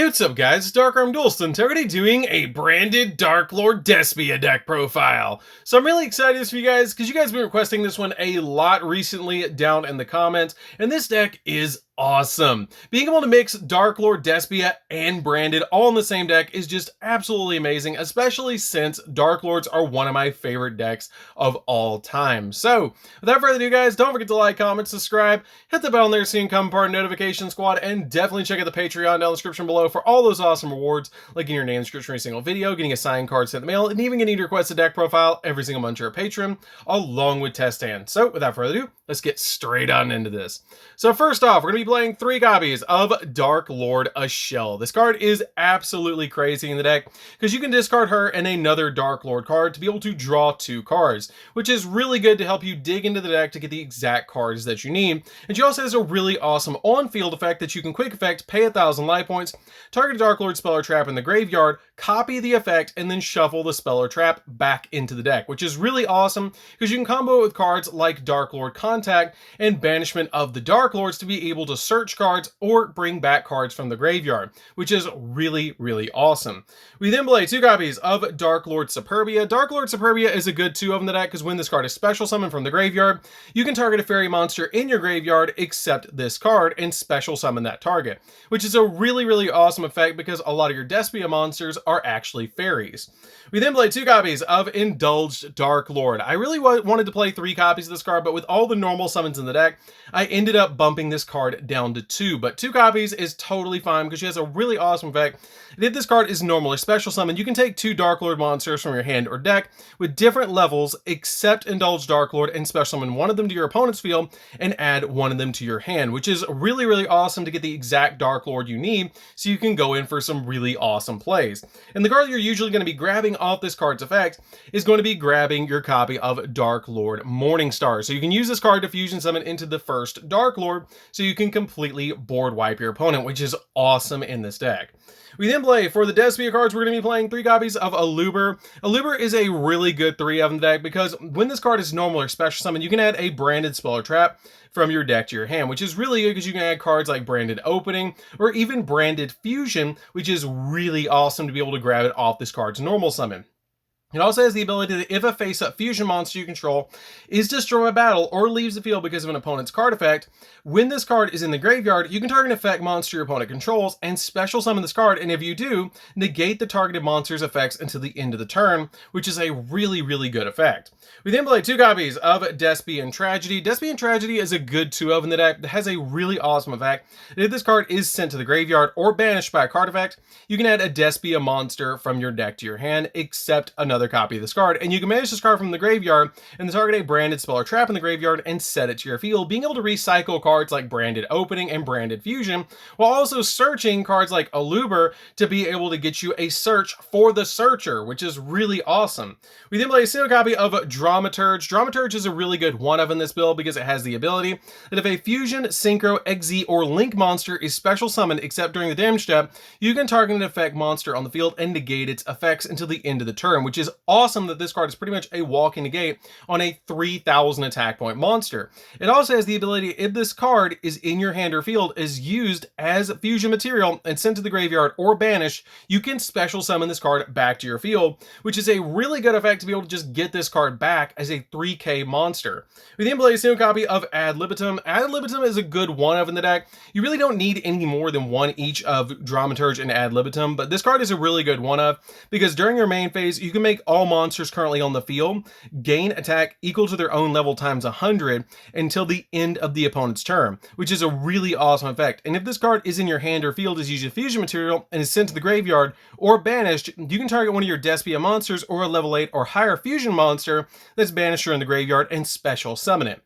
Hey, what's up guys, it's DarkArmedDuelist and today doing a branded Darklord Despia deck profile. So I'm really excited for you guys because you guys have been requesting this one a lot recently down in the comments, and this deck is awesome. Being able to mix Darklord Despia and Branded all in the same deck is just absolutely amazing, especially since Darklords are one of my favorite decks of all time. So without further ado guys, don't forget to like, comment, subscribe, hit the bell on there so you can become part of Notification Squad, and definitely check out the Patreon down in the description below for all those awesome rewards, like getting your name in the description for every single video, getting a signed card sent in the mail, and even getting your requested deck profile every single month you're a patron, along with test hands. So without further ado, let's get straight on into this. So first off, we're going to be playing 3 copies of Darklord Despia. This card is absolutely crazy in the deck because you can discard her and another Darklord card to be able to draw 2 cards, which is really good to help you dig into the deck to get the exact cards that you need. And she also has a really awesome on-field effect that you can quick effect, pay 1,000 life points, target a Darklord spell or trap in the graveyard, copy the effect, and then shuffle the spell or trap back into the deck, which is really awesome because you can combo it with cards like Darklord Contact and Banishment of the Darklords to be able to search cards or bring back cards from the graveyard, which is really, really awesome. We then play 2 copies of Darklord Superbia. Darklord Superbia is a good 2 of in the deck because when this card is special summoned from the graveyard, you can target a fairy monster in your graveyard except this card and special summon that target, which is a really, really awesome effect because a lot of your Despia monsters are actually fairies. We then play 2 copies of Indulged Darklord. I really wanted to play 3 copies of this card, but with all the normal summons in the deck, I ended up bumping this card down to 2, but 2 copies is totally fine because she has a really awesome effect. And if this card is normal or special summon, you can take 2 Darklord monsters from your hand or deck with different levels except Indulged Darklord and special summon one of them to your opponent's field and add one of them to your hand, which is really, really awesome to get the exact Darklord you need so you can go in for some really awesome plays. And the card you're usually going to be grabbing off this card's effect is going to be grabbing your copy of Darklord Morningstar. So you can use this card to fusion summon into the first Darklord so you can completely board wipe your opponent, which is awesome in this deck. We then play, for the Despia cards, we're going to be playing 3 copies of Aluber. Aluber is a really good 3 of in the deck because when this card is normal or special summon, you can add a branded spell or trap from your deck to your hand, which is really good because you can add cards like Branded Opening or even Branded Fusion, which is really awesome to be able to grab it off this card's normal summon. It also has the ability that if a face-up fusion monster you control is destroyed by battle or leaves the field because of an opponent's card effect, when this card is in the graveyard, you can target an effect monster your opponent controls and special summon this card, and if you do, negate the targeted monster's effects until the end of the turn, which is a really, really good effect. We then play 2 copies of Despian Tragedy. Despian Tragedy is a good 2 of in the deck that has a really awesome effect. And if this card is sent to the graveyard or banished by a card effect, you can add a Despia monster from your deck to your hand, except another copy of this card, and you can banish this card from the graveyard and then target a branded spell or trap in the graveyard and set it to your field, being able to recycle cards like Branded Opening and Branded Fusion, while also searching cards like Aluber to be able to get you a search for the searcher, which is really awesome. We then play a single copy of Dramaturge. Dramaturge is a really good 1 of in this build because it has the ability that if a Fusion, Synchro, Exi, or Link monster is special summoned except during the damage step, you can target an effect monster on the field and negate its effects until the end of the turn, which is awesome that this card is pretty much a walking negate on a 3,000 attack point monster. It also has the ability, if this card is in your hand or field, is used as fusion material and sent to the graveyard or banished, you can special summon this card back to your field, which is a really good effect to be able to just get this card back as a 3k monster. We then play a single copy of Ad Libitum. Ad Libitum is a good 1 of in the deck. You really don't need any more than 1 each of Dramaturge and Ad Libitum, but this card is a really good 1 of because during your main phase, you can make all monsters currently on the field gain attack equal to their own level times 100 until the end of the opponent's turn, which is a really awesome effect. And if this card is in your hand or field as used as fusion material and is sent to the graveyard or banished, you can target one of your Despia monsters or a level 8 or higher fusion monster that's banished or in the graveyard and special summon it.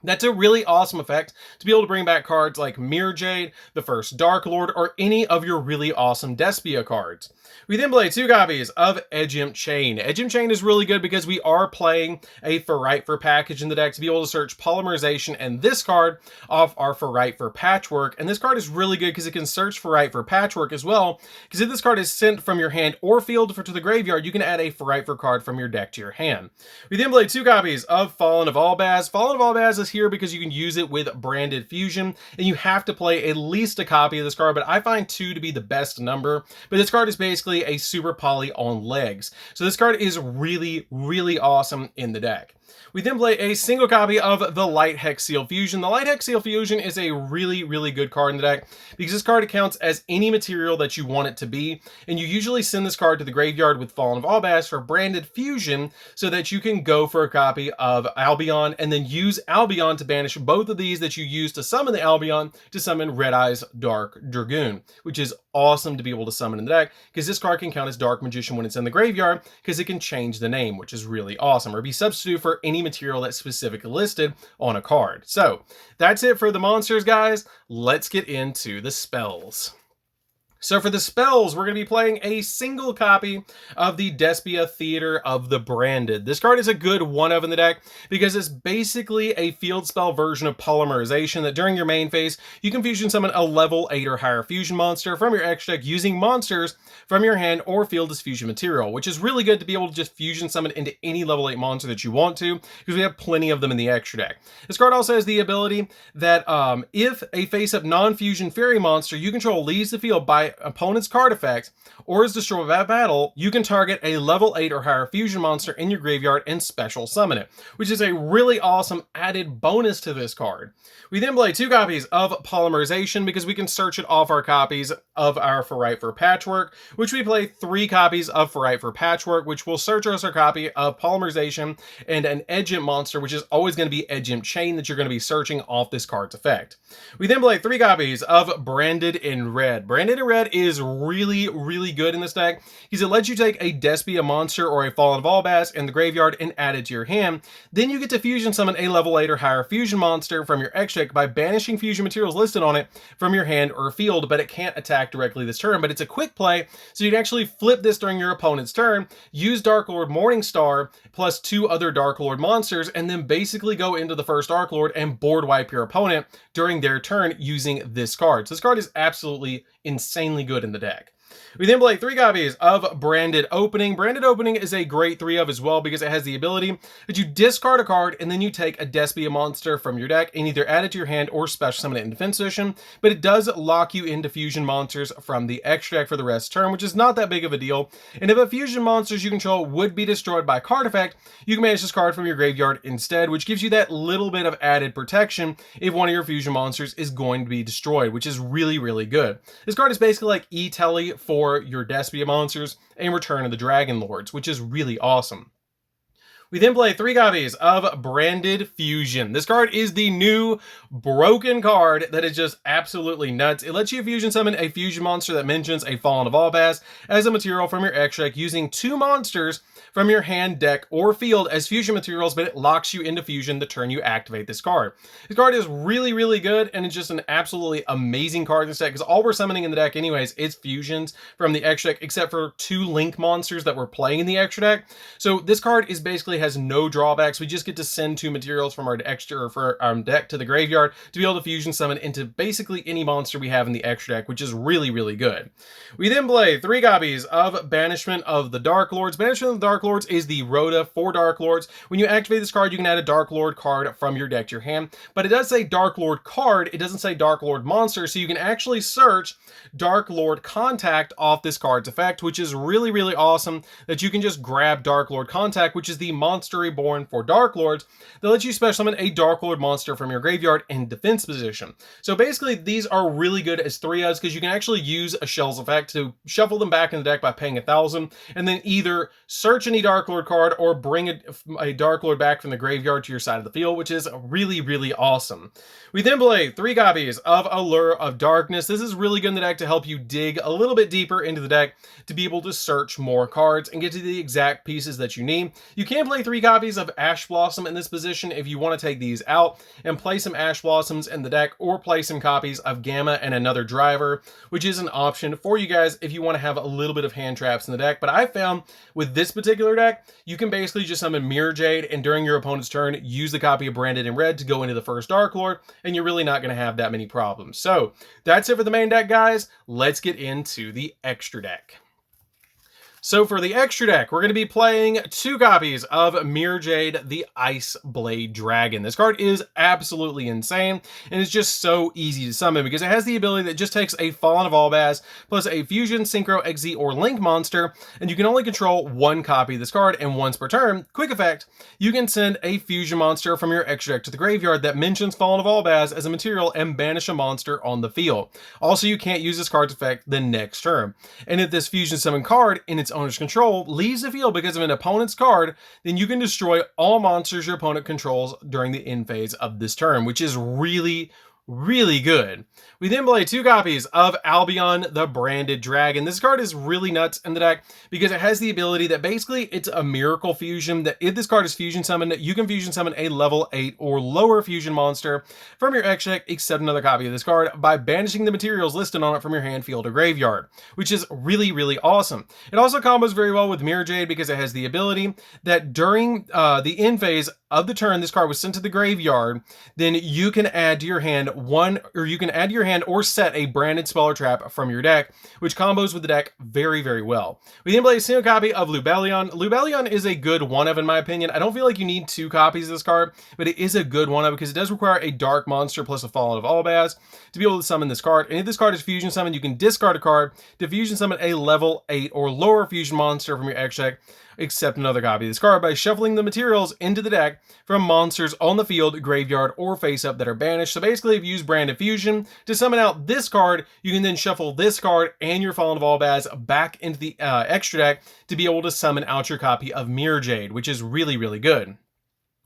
That's a really awesome effect to be able to bring back cards like Mirror Jade, the first Darklord, or any of your really awesome Despia cards. We then play 2 copies of Edgimp Chain. Edgimp Chain is really good because we are playing a Ferrite for package in the deck to be able to search Polymerization and this card off our Ferrite for Patchwork. And this card is really good because it can search Ferrite for Patchwork as well, because if this card is sent from your hand or field to the graveyard, you can add a Ferrite for card from your deck to your hand. We then play 2 copies of Fallen of Albaz. Fallen of Albaz is here because you can use it with branded fusion, and you have to play at least a copy of this card, but I find 2 to be the best number. But this card is basically a super poly on legs. So this card is really, really awesome in the deck. We then play a single copy of the Light Hex Seal Fusion. The Light Hex Seal Fusion is a really, really good card in the deck because this card counts as any material that you want it to be, and you usually send this card to the graveyard with Fallen of Albaz for branded fusion so that you can go for a copy of Albion and then use Albion to banish both of these that you use to summon the Albion to summon Red Eye's Dark Dragoon, which is awesome to be able to summon in the deck because this card can count as Dark Magician when it's in the graveyard because it can change the name, which is really awesome, or be substitute for any material that's specifically listed on a card. So that's it for the monsters, guys. Let's get into the spells. So for the spells, we're going to be playing a single copy of the Despia Theater of the Branded. This card is a good one of in the deck because it's basically a field spell version of Polymerization that during your main phase, you can fusion summon a level 8 or higher fusion monster from your extra deck using monsters from your hand or field as fusion material, which is really good to be able to just fusion summon into any level 8 monster that you want to because we have plenty of them in the extra deck. This card also has the ability that if a face-up non-fusion fairy monster you control leaves the field by opponent's card effect or is destroyed by battle, you can target a level 8 or higher fusion monster in your graveyard and special summon it, which is a really awesome added bonus to this card. We then play 2 copies of Polymerization because we can search it off our copies of our For Right for Patchwork, which we play 3 copies of For Right for Patchwork, which will search us our copy of Polymerization and an Edgimp monster, which is always going to be Edgimp Chain that you're going to be searching off this card's effect. We then play 3 copies of Branded in Red. Branded in Red is really, really good in this deck because it lets you take a Despia monster or a Fallen of Albaz in the graveyard and add it to your hand. Then you get to fusion summon a level 8 or higher fusion monster from your extra deck by banishing fusion materials listed on it from your hand or field, but it can't attack directly this turn. But it's a quick play, so you can actually flip this during your opponent's turn, use Darklord Morningstar plus 2 other Darklord monsters, and then basically go into the first Darklord and board wipe your opponent during their turn using this card. So this card is absolutely insanely good in the deck. We then play 3 copies of Branded Opening. Branded Opening is a great 3 of as well because it has the ability that you discard a card and then you take a Despia monster from your deck and either add it to your hand or special summon it in defense position, but it does lock you into fusion monsters from the extra deck for the rest of the turn, which is not that big of a deal. And if a fusion monsters you control would be destroyed by card effect, you can banish this card from your graveyard instead, which gives you that little bit of added protection if one of your fusion monsters is going to be destroyed, which is really, really good. This card is basically like E-Telly for your Despia monsters and Return of the Dragon Lords, which is really awesome. We then play 3 copies of Branded Fusion. This card is the new broken card that is just absolutely nuts. It lets you fusion summon a fusion monster that mentions a Fallen of Albaz as a material from your extra deck using 2 monsters from your hand, deck, or field as fusion materials, but it locks you into fusion the turn you activate this card. This card is really, really good, and it's just an absolutely amazing card in this deck, because all we're summoning in the deck anyways is fusions from the extra deck, except for 2 link monsters that we're playing in the extra deck. So this card is basically has no drawbacks. We just get to send 2 materials from our extra or for our deck to the graveyard to be able to fusion summon into basically any monster we have in the extra deck, which is really, really good. We then play 3 copies of Banishment of the Darklords. Banishment of the Darklords is the Rhoda for Darklords. When you activate this card, you can add a Darklord card from your deck to your hand, but it does say Darklord card. It doesn't say Darklord monster, so you can actually search Darklord Contact off this card's effect, which is really, really awesome that you can just grab Darklord Contact, which is the monster reborn for Darklords that lets you special summon a Darklord monster from your graveyard in defense position. So basically, these are really good as 3-ofs because you can actually use a Shell's effect to shuffle them back in the deck by paying 1,000, and then either search any Darklord card or bring a Darklord back from the graveyard to your side of the field, which is really, really awesome. We then play 3 copies of Allure of Darkness. This is really good in the deck to help you dig a little bit deeper into the deck to be able to search more cards and get to the exact pieces that you need. You can play 3 copies of Ash Blossom in this position if you want to take these out and play some Ash Blossoms in the deck, or play some copies of Gamma and another driver, which is an option for you guys if you want to have a little bit of hand traps in the deck. But I found with this particular deck, you can basically just summon Mirror Jade and during your opponent's turn, use the copy of Branded in Red to go into the first Darklord, and you're really not going to have that many problems. So that's it for the main deck, guys. Let's get into the extra deck. So for the extra deck, we're going to be playing 2 copies of Mirror Jade, the Ice Blade Dragon. This card is absolutely insane, and it's just so easy to summon because it has the ability that just takes a Fallen of Albaz plus a Fusion, Synchro, Exy, or Link monster, and you can only control 1 copy of this card, and once per turn, quick effect, you can send a Fusion monster from your extra deck to the graveyard that mentions Fallen of Albaz as a material and banish a monster on the field. Also, you can't use this card's effect the next turn. And if this Fusion summon card in its owner's control leaves the field because of an opponent's card, then you can destroy all monsters your opponent controls during the end phase of this turn, which is really good. We then play 2 copies of Albion the Branded Dragon. This card is really nuts in the deck because it has the ability that basically it's a miracle fusion, that if this card is fusion summoned, you can fusion summon a level 8 or lower fusion monster from your extra deck except another copy of this card by banishing the materials listed on it from your hand, field, or graveyard, which is really awesome. It also combos very well with Mirror Jade because it has the ability that during the end phase of the turn this card was sent to the graveyard, then you can add to your hand or set a branded spell or trap from your deck, which combos with the deck very well. We then play a single copy of Lubellion. Lubellion is a good one-of in my opinion. I don't feel like you need 2 copies of this card, but it is a good one-of because it does require a dark monster plus a Fallen of Albaz to be able to summon this card. And if this card is fusion summoned, you can discard a card to fusion summon a level 8 or lower fusion monster from your extra deck except another copy of this card by shuffling the materials into the deck from monsters on the field, graveyard, or face up that are banished. So basically, if you use Branded Fusion to summon out this card, you can then shuffle this card and your Fallen of Albaz back into the extra deck to be able to summon out your copy of Mirror Jade, which is really good.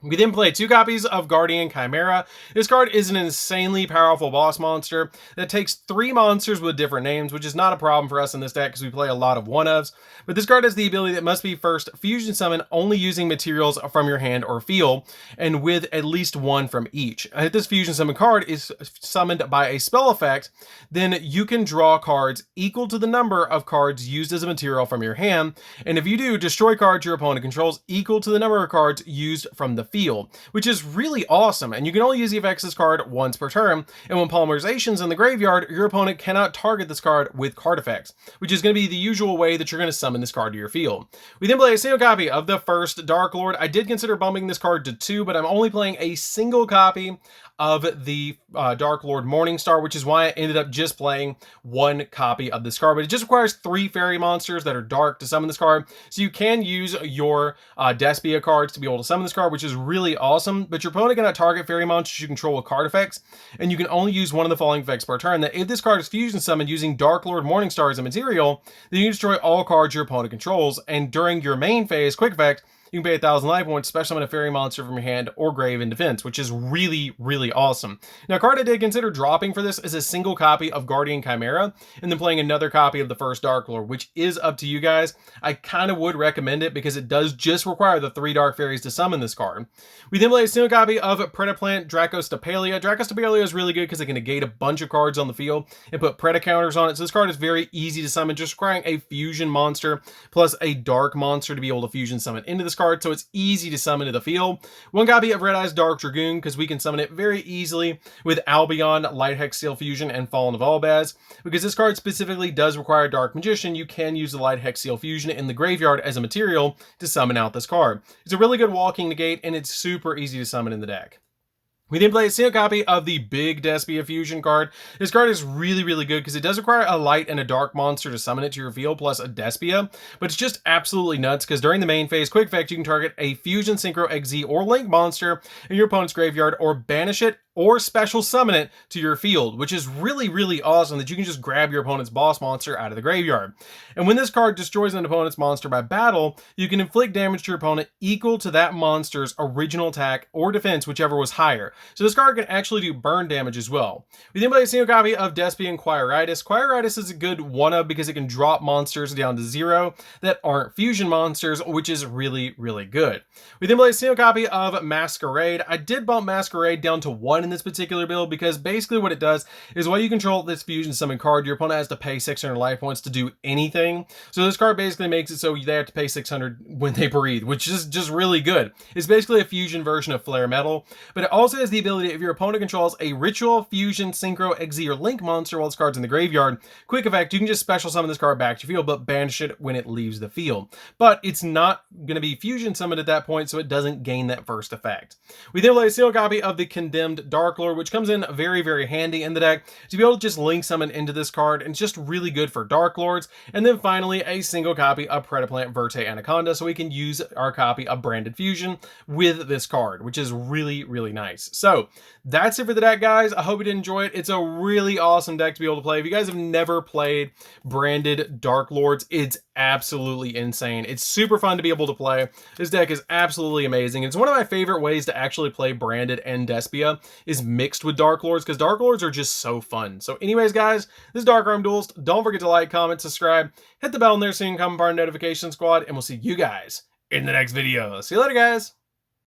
We then play 2 copies of Guardian Chimera. This card is an insanely powerful boss monster that takes 3 monsters with different names, which is not a problem for us in this deck because we play a lot of one-ofs. But this card has the ability that must be first fusion summon only using materials from your hand or field, and with at least 1 from each. If this fusion summon card is summoned by a spell effect, then you can draw cards equal to the number of cards used as a material from your hand, and if you do, destroy cards your opponent controls equal to the number of cards used from the field, which is really awesome. And you can only use the effects of this card once per turn, and when polymerization's in the graveyard, your opponent cannot target this card with card effects, which is going to be the usual way that you're going to summon this card to your field. We then play a single copy of the first Darklord. I did consider bumping this card to 2, but I'm only playing a single copy of the Darklord Morningstar, which is why I ended up just playing 1 copy of this card. But it just requires 3 fairy monsters that are dark to summon this card, so you can use your Despia cards to be able to summon this card, which is really awesome. But your opponent cannot target fairy monsters you control with card effects, and you can only use 1 of the following effects per turn. That if this card is fusion summoned using Darklord Morningstar as a material, then you can destroy all cards your opponent controls, and during your main phase, quick effect, you can pay 1,000 life points, special summon a fairy monster from your hand or grave in defense, which is really awesome. Now, a card I did consider dropping for this is a single copy of Guardian Chimera, and then playing another copy of the first Darklord, which is up to you guys. I kind of would recommend it because it does just require the 3 dark fairies to summon this card. We then play a single copy of Predaplant Dracostapalia. Dracostapalia is really good because it can negate a bunch of cards on the field and put Preda counters on it. So this card is very easy to summon, just requiring a fusion monster plus a dark monster to be able to fusion summon into this card, so it's easy to summon to the field. 1 copy of Red Eye's Dark Dragoon because we can summon it very easily with Albion, Light Hex Seal Fusion, and Fallen of Albaz. Because this card specifically does require Dark Magician, you can use the Light Hex Seal Fusion in the graveyard as a material to summon out this card. It's a really good walking negate, and it's super easy to summon in the deck. We then play a single copy of the Big Despia Fusion card. This card is really good because it does require a light and a dark monster to summon it to your field plus a Despia, but it's just absolutely nuts because during the main phase, quick effect, you can target a Fusion, Synchro, Exy, or Link monster in your opponent's graveyard or banish it or special summon it to your field, which is really awesome that you can just grab your opponent's boss monster out of the graveyard. And when this card destroys an opponent's monster by battle, you can inflict damage to your opponent equal to that monster's original attack or defense, whichever was higher. So this card can actually do burn damage as well. We then play a single copy of Despian Quiritis. Quiritis is a good one-of because it can drop monsters down to 0 that aren't fusion monsters, which is really good. We then play a single copy of Masquerade. I did bump Masquerade down to 1 in this particular build, because basically what it does is while you control this fusion summon card, your opponent has to pay 600 life points to do anything. So this card basically makes it so they have to pay 600 when they breathe, which is just really good. It's basically a fusion version of Flare Metal, but it also has the ability, if your opponent controls a Ritual, Fusion, Synchro, Exy, or Link monster while this card's in the graveyard, quick effect, you can just special summon this card back to your field, but banish it when it leaves the field. But it's not going to be fusion summoned at that point, so it doesn't gain that first effect. We then play a single copy of the Condemned Darklord, which comes in very, very handy in the deck to be able to just link summon into this card, and it's just really good for Darklords. And then finally, a single copy of Predaplant Verte Anaconda, so we can use our copy of Branded Fusion with this card, which is really, really nice. So that's it for the deck, guys. I hope you did enjoy it. It's a really awesome deck to be able to play. If you guys have never played Branded Darklords, it's absolutely insane. It's super fun to be able to play. This deck is absolutely amazing. It's one of my favorite ways to actually play Branded and Despia is mixed with Darklords, because Darklords are just so fun. So anyways, guys, this is DarkArmedDuelist. Don't forget to like, comment, subscribe, hit the bell in there so you can come part of the notification squad, and we'll see you guys in the next video. See you later, guys.